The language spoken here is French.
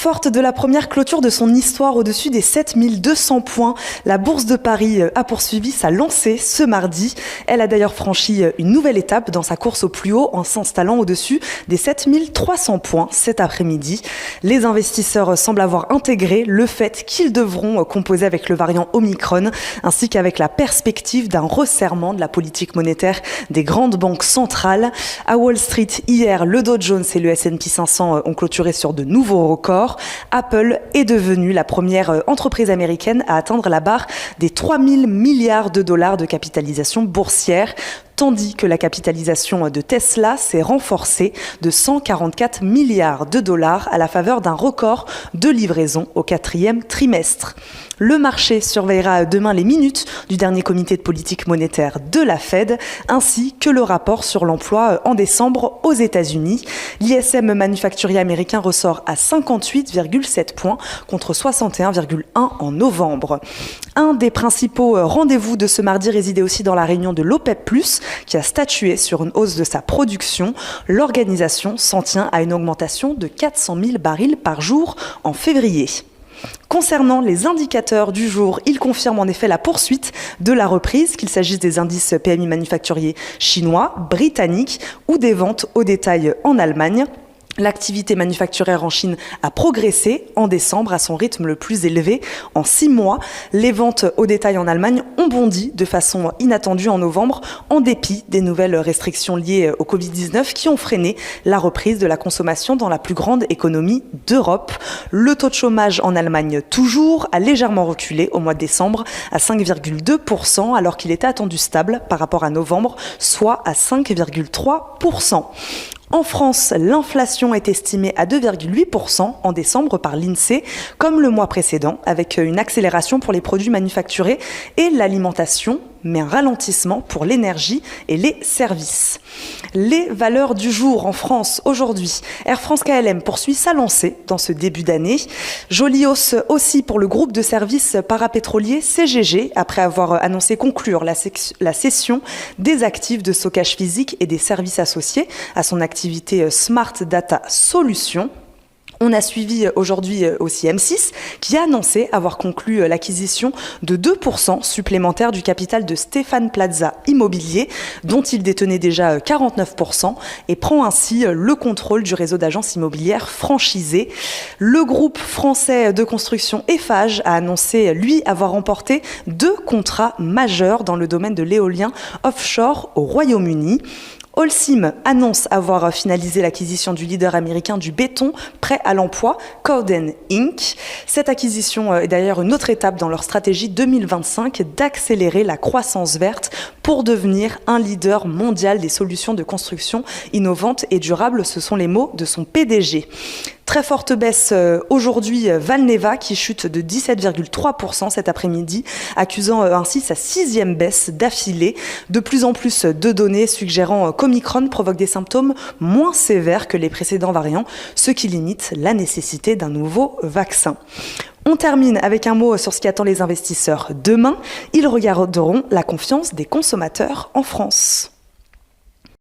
Forte de la première clôture de son histoire au-dessus des 7200 points, la Bourse de Paris a poursuivi sa lancée ce mardi. Elle a d'ailleurs franchi une nouvelle étape dans sa course au plus haut en s'installant au-dessus des 7300 points cet après-midi. Les investisseurs semblent avoir intégré le fait qu'ils devront composer avec le variant Omicron, ainsi qu'avec la perspective d'un resserrement de la politique monétaire des grandes banques centrales. À Wall Street, hier, le Dow Jones et le S&P 500 ont clôturé sur de nouveaux records. Apple est devenue la première entreprise américaine à atteindre la barre des 3 000 milliards de dollars de capitalisation boursière, tandis que la capitalisation de Tesla s'est renforcée de 144 milliards de dollars à la faveur d'un record de livraison au 4e trimestre. Le marché surveillera demain les minutes du dernier comité de politique monétaire de la Fed, ainsi que le rapport sur l'emploi en décembre aux États-Unis. L'ISM manufacturier américain ressort à 58,7 points contre 61,1 en novembre. Un des principaux rendez-vous de ce mardi résidait aussi dans la réunion de l'OPEP+, qui a statué sur une hausse de sa production. L'organisation s'en tient à une augmentation de 400 000 barils par jour en février. Concernant les indicateurs du jour, ils confirment en effet la poursuite de la reprise, qu'il s'agisse des indices PMI manufacturiers chinois, britanniques ou des ventes au détail en Allemagne. L'activité manufacturière en Chine a progressé en décembre à son rythme le plus élevé en 6 mois. Les ventes au détail en Allemagne ont bondi de façon inattendue en novembre en dépit des nouvelles restrictions liées au Covid-19 qui ont freiné la reprise de la consommation dans la plus grande économie d'Europe. Le taux de chômage en Allemagne toujours a légèrement reculé au mois de décembre à 5,2% alors qu'il était attendu stable par rapport à novembre, soit à 5,3%. En France, l'inflation est estimée à 2,8% en décembre par l'INSEE, comme le mois précédent, avec une accélération pour les produits manufacturés et l'alimentation, mais un ralentissement pour l'énergie et les services. Les valeurs du jour en France aujourd'hui. Air France KLM poursuit sa lancée dans ce début d'année. Jolie hausse aussi pour le groupe de services parapétrolier CGG, après avoir annoncé conclure la cession des actifs de stockage physique et des services associés à son activité Smart Data Solutions. On a suivi aujourd'hui aussi M6 qui a annoncé avoir conclu l'acquisition de 2% supplémentaires du capital de Stéphane Plaza Immobilier, dont il détenait déjà 49% et prend ainsi le contrôle du réseau d'agences immobilières franchisées. Le groupe français de construction Eiffage a annoncé, lui, avoir remporté 2 contrats majeurs dans le domaine de l'éolien offshore au Royaume-Uni. Holcim annonce avoir finalisé l'acquisition du leader américain du béton prêt à l'emploi, Cowden Inc. Cette acquisition est d'ailleurs une autre étape dans leur stratégie 2025 d'accélérer la croissance verte pour devenir un leader mondial des solutions de construction innovantes et durables. Ce sont les mots de son PDG. Très forte baisse aujourd'hui, Valneva qui chute de 17,3% cet après-midi, accusant ainsi sa 6e baisse d'affilée. De plus en plus de données suggérant qu'Omicron provoque des symptômes moins sévères que les précédents variants, ce qui limite la nécessité d'un nouveau vaccin. On termine avec un mot sur ce qui attend les investisseurs demain. Ils regarderont la confiance des consommateurs en France.